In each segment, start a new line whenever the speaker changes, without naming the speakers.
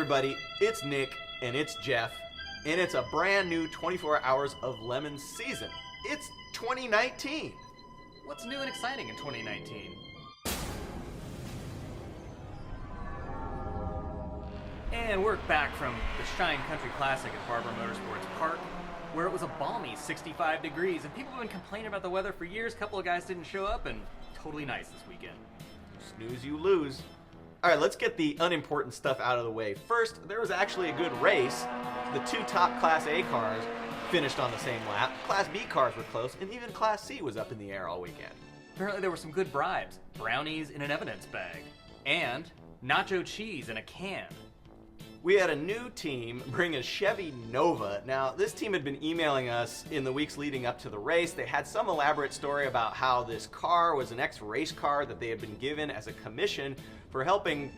everybody, it's Nick, and it's Jeff, and it's a brand new 24 Hours of Lemons season. It's 2019.
What's new and exciting in 2019? And we're back from the Shine Country Classic at Barber Motorsports Park, where it was a balmy 65 degrees, and people have been complaining about the weather for years. A couple of guys didn't show up, and totally nice this weekend.
Snooze, you lose. All right, let's get the unimportant stuff out of the way. First, there was actually a good race. The two top Class A cars finished on the same lap. Class B cars were close, and even Class C was up in the air all weekend.
Apparently there were some good bribes. Brownies in an evidence bag. And nacho cheese in a can.
We had a new team bring a Chevy Nova. Now, this team had been emailing us in the weeks leading up to the race. They had some elaborate story about how this car was an ex-race car that they had been given as a commission for helping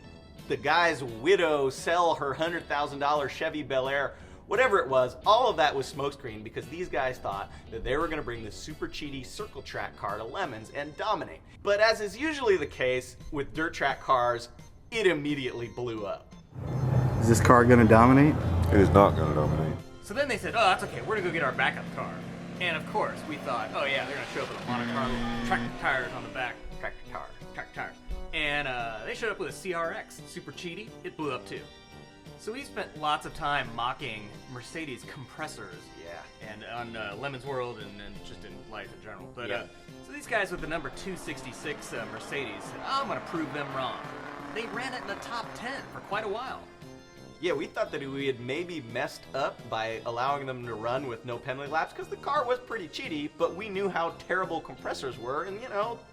the guy's widow sell her $100,000 Chevy Bel Air. Whatever it was, all of that was smokescreen because these guys thought that they were going to bring the super cheaty circle track car to Lemons and dominate. But as is usually the case with dirt track cars, it immediately blew up.
Is this car going to dominate?
It is not going to dominate.
So then they said, oh, that's okay, we're going to go get our backup car. And of course, we thought, oh yeah, they're going to show up with a monocar, tractor tires on the back. Tractor tires. And they showed up with a CRX, super cheaty. It blew up too. So we spent lots of time mocking Mercedes compressors.
Yeah.
And on Lemon's World and just in life in general. But
yeah.
So these guys with the number 266 Mercedes said, oh, I'm going to prove them wrong. They ran it in the top 10 for quite a while.
Yeah, we thought that we had maybe messed up by allowing them to run with no penalty laps because the car was pretty cheaty, but we knew how terrible compressors were, and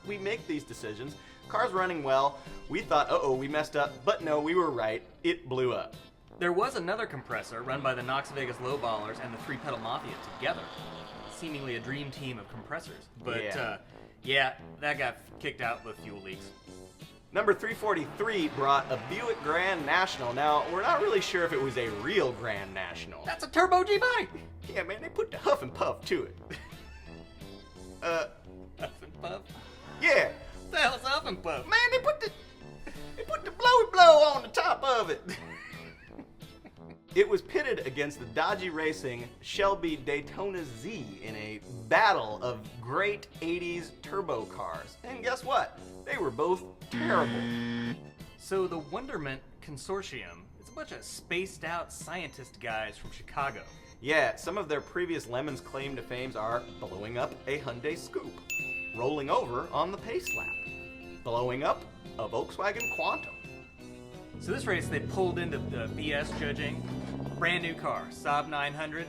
we make these decisions. Car's running well. We thought, uh-oh, we messed up, but no, we were right. It blew up.
There was another compressor run by the Knox Vegas Lowballers and the Three Pedal Mafia together. Seemingly a dream team of compressors. But, yeah, that got kicked out with fuel leaks.
Number 343 brought a Buick Grand National. Now, we're not really sure if it was a real Grand National.
That's a turbo G-bike!
Yeah, man, they put the Huff and Puff to it.
Huff and Puff?
Yeah.
What the hell's Huff and Puff?
Man, they put the blowy blow on the top of it. It was pitted against the dodgy racing Shelby Daytona Z in a battle of great 80s turbo cars. And guess what? They were both terrible.
So the Wonderment Consortium is a bunch of spaced out scientist guys from Chicago.
Yeah, some of their previous Lemons claim to fame are blowing up a Hyundai Scoop, rolling over on the pace lap, blowing up a Volkswagen Quantum.
So this race, they pulled into the BS judging, brand new car, Saab 900,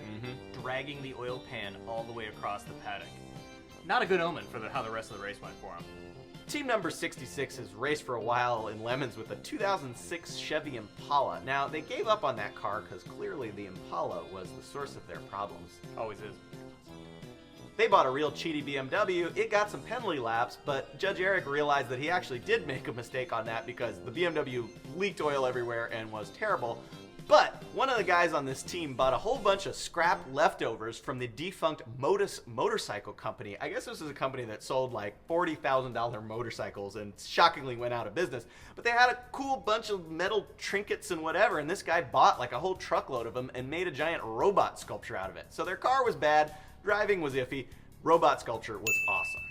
dragging the oil pan all the way across the paddock. Not a good omen for how the rest of the race went for them.
Team number 66 has raced for a while in Lemons with a 2006 Chevy Impala. Now, they gave up on that car because clearly the Impala was the source of their problems.
Always is.
They bought a real cheaty BMW. It got some penalty laps, but Judge Eric realized that he actually did make a mistake on that because the BMW leaked oil everywhere and was terrible. But one of the guys on this team bought a whole bunch of scrap leftovers from the defunct Modus Motorcycle Company. I guess this is a company that sold like $40,000 motorcycles and shockingly went out of business. But they had a cool bunch of metal trinkets and whatever, and this guy bought like a whole truckload of them and made a giant robot sculpture out of it. So their car was bad, driving was iffy, robot sculpture was awesome.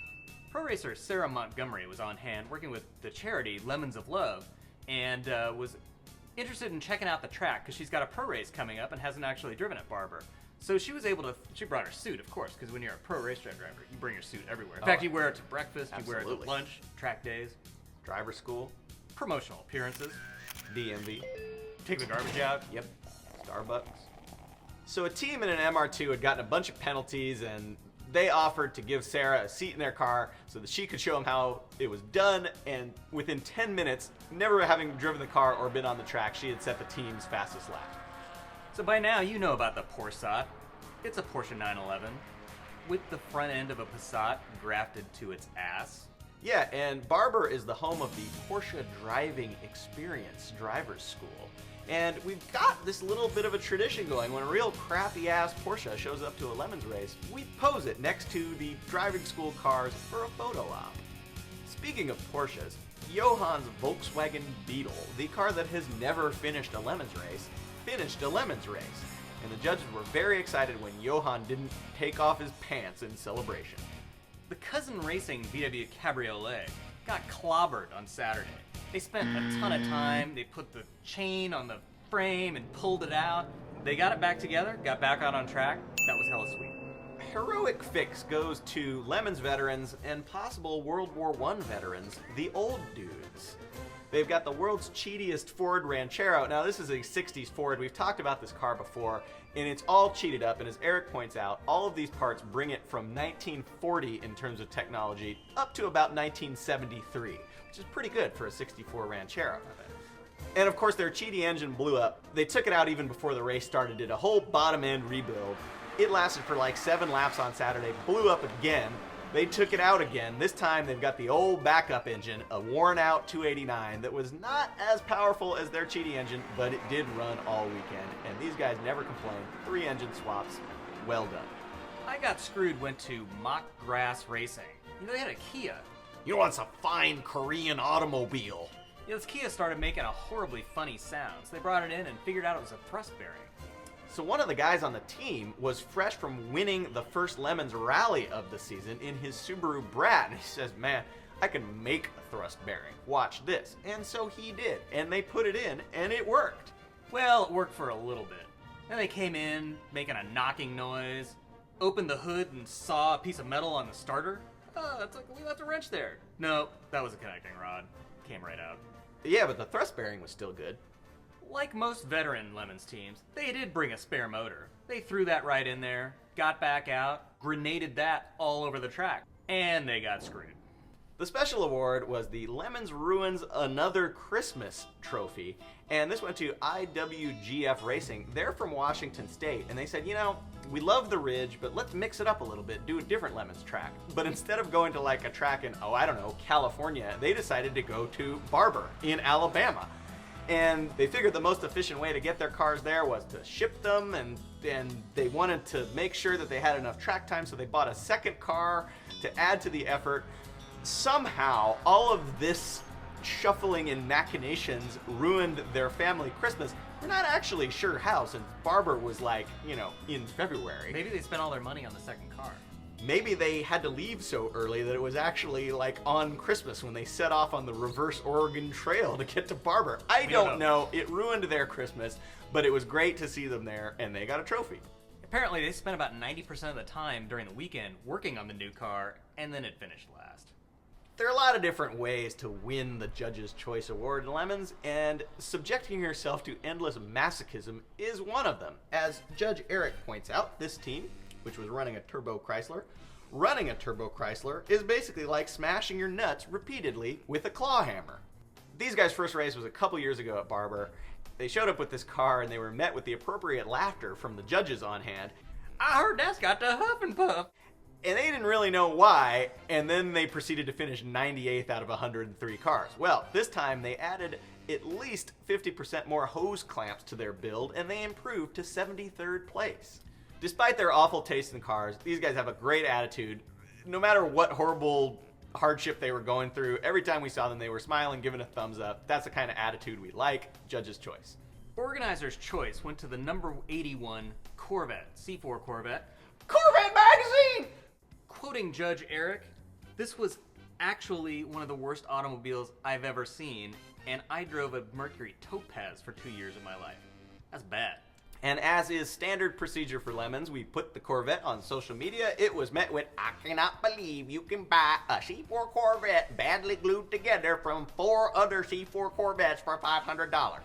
Pro racer Sarah Montgomery was on hand working with the charity Lemons of Love and was interested in checking out the track because she's got a pro race coming up and hasn't actually driven at Barber. So she was able to, she brought her suit, of course, because when you're a pro racetrack driver, you bring your suit everywhere. In fact, you wear it to breakfast,
absolutely.
You wear it to lunch, track days,
driver school,
promotional appearances,
DMV,
take the garbage out.
Yep, Starbucks. So a team in an MR2 had gotten a bunch of penalties and they offered to give Sarah a seat in their car so that she could show them how it was done, and within 10 minutes, never having driven the car or been on the track, she had set the team's fastest lap.
So by now, you know about the Porsche. It's a Porsche 911 with the front end of a Passat grafted to its ass.
Yeah, and Barber is the home of the Porsche Driving Experience Driver's School. And we've got this little bit of a tradition going. When a real crappy-ass Porsche shows up to a Lemons race, we pose it next to the driving school cars for a photo op. Speaking of Porsches, Johann's Volkswagen Beetle, the car that has never finished a Lemons race, finished a Lemons race. And the judges were very excited when Johann didn't take off his pants in celebration.
The Cousin Racing VW Cabriolet got clobbered on Saturday. They spent a ton of time, they put the chain on the frame and pulled it out. They got it back together, got back out on track. That was hella sweet.
Heroic fix goes to Lemons veterans and possible World War I veterans, the old dudes. They've got the world's cheatiest Ford Ranchero. Now, this is a 60s Ford. We've talked about this car before, and it's all cheated up. And as Eric points out, all of these parts bring it from 1940 in terms of technology up to about 1973, which is pretty good for a 64 Ranchero. And of course, their Cheaty engine blew up. They took it out even before the race started, did a whole bottom-end rebuild. It lasted for like 7 laps on Saturday, blew up again. They took it out again. This time they've got the old backup engine, a worn-out 289 that was not as powerful as their Cheaty engine, but it did run all weekend. And these guys never complained. 3 engine swaps. Well done.
I Got Screwed went to Mock Grass Racing. You know, they had a Kia.
You know what's a fine Korean automobile?
You know, this Kia started making a horribly funny sound, so they brought it in and figured out it was a thrust bearing.
So one of the guys on the team was fresh from winning the first Lemons rally of the season in his Subaru Brat. And he says, man, I can make a thrust bearing. Watch this. And so he did. And they put it in, and it worked.
Well, it worked for a little bit. Then they came in, making a knocking noise, opened the hood and saw a piece of metal on the starter. Oh, it's like we left a wrench there. No, that was a connecting rod. Came right out.
Yeah, but the thrust bearing was still good.
Like most veteran Lemons teams, they did bring a spare motor. They threw that right in there, got back out, grenaded that all over the track, and they got screwed.
The special award was the Lemons Ruins Another Christmas trophy, and this went to IWGF Racing. They're from Washington State, and they said, you know, we love the Ridge, but let's mix it up a little bit, do a different Lemons track. But instead of going to like a track in, California, they decided to go to Barber in Alabama. And they figured the most efficient way to get their cars there was to ship them, and they wanted to make sure that they had enough track time, so they bought a second car to add to the effort. Somehow, all of this shuffling and machinations ruined their family Christmas. We're not actually sure how, since Barber was like, in February.
Maybe they spent all their money on the second car.
Maybe they had to leave so early that it was actually like on Christmas when they set off on the reverse Oregon Trail to get to Barber. I don't know. It ruined their Christmas, but it was great to see them there, and they got a trophy.
Apparently, they spent about 90% of the time during the weekend working on the new car, and then it finished last.
There are a lot of different ways to win the Judge's Choice Award in Lemons, and subjecting yourself to endless masochism is one of them. As Judge Eric points out, this team, which was running a turbo Chrysler is basically like smashing your nuts repeatedly with a claw hammer. These guys' first race was a couple years ago at Barber. They showed up with this car and they were met with the appropriate laughter from the judges on hand.
I heard that's got the huff and puff.
And they didn't really know why, and then they proceeded to finish 98th out of 103 cars. Well, this time they added at least 50% more hose clamps to their build, and they improved to 73rd place. Despite their awful taste in cars, these guys have a great attitude. No matter what horrible hardship they were going through, every time we saw them, they were smiling, giving a thumbs up. That's the kind of attitude we like. Judge's Choice.
Organizer's Choice went to the number 81 Corvette, C4 Corvette.
Corvette magazine!
Quoting Judge Eric, this was actually one of the worst automobiles I've ever seen, and I drove a Mercury Topaz for 2 years of my life. That's bad.
And as is standard procedure for Lemons, we put the Corvette on social media. It was met with, I cannot believe you can buy a C4 Corvette badly glued together from 4 other C4 Corvettes for $500.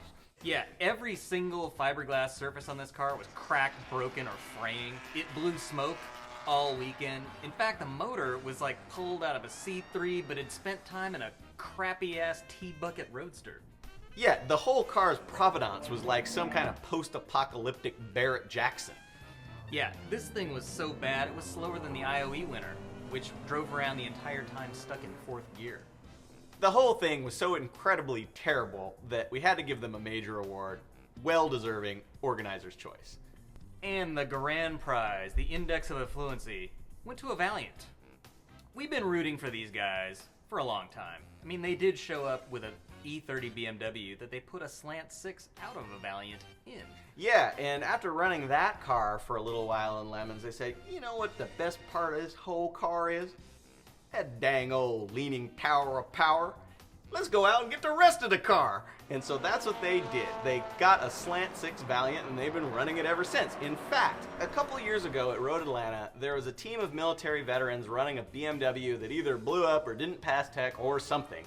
Yeah, every single fiberglass surface on this car was cracked, broken, or fraying. It blew smoke all weekend. In fact, the motor was like pulled out of a C3, but it spent time in a crappy-ass T-bucket Roadster.
Yeah, the whole car's provenance was like some kind of post-apocalyptic Barrett Jackson.
Yeah, this thing was so bad, it was slower than the IOE winner, which drove around the entire time stuck in 4th gear.
The whole thing was so incredibly terrible that we had to give them a major award. Well-deserving Organizer's Choice.
And the grand prize, the Index of Effluency, went to a Valiant. We've been rooting for these guys for a long time. I mean, they did show up with a E30 BMW that they put a slant 6 out of a Valiant in.
Yeah, and after running that car for a little while in Lemons, they said, you know what the best part of this whole car is? That dang old leaning tower of power. Let's go out and get the rest of the car. And so that's what they did. They got a slant 6 Valiant and they've been running it ever since. In fact, a couple years ago at Road Atlanta, there was a team of military veterans running a BMW that either blew up or didn't pass tech or something.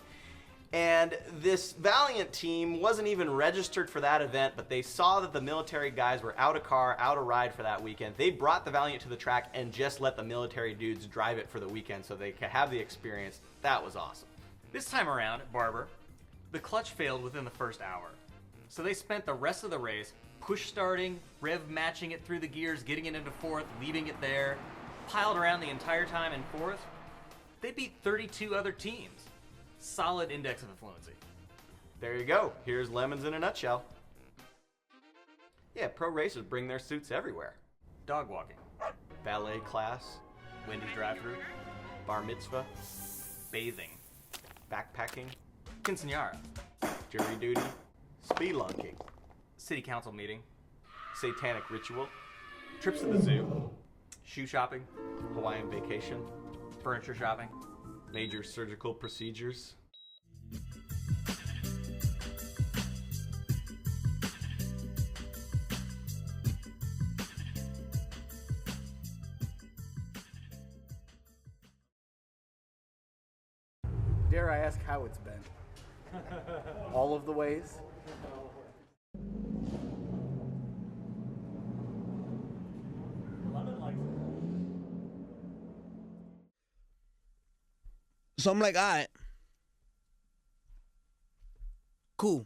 And this Valiant team wasn't even registered for that event, but they saw that the military guys were out of car, out of ride for that weekend. They brought the Valiant to the track and just let the military dudes drive it for the weekend so they could have the experience. That was awesome.
This time around at Barber, the clutch failed within the first hour. So they spent the rest of the race push starting, rev matching it through the gears, getting it into fourth, leaving it there, piled around the entire time in fourth. They beat 32 other teams. Solid index of Effluency.
There you go. Here's Lemons in a nutshell. Yeah, pro racers bring their suits everywhere.
Dog walking,
Ballet class,
Wendy's drive-thru,
bar mitzvah,
bathing,
backpacking,
quinceañera,
jury duty, spelunking,
city council meeting,
satanic ritual, trips to the zoo,
shoe shopping,
Hawaiian vacation,
furniture shopping.
major surgical procedures.
Dare I ask how it's been? All of the ways?
So I'm like, all right, cool.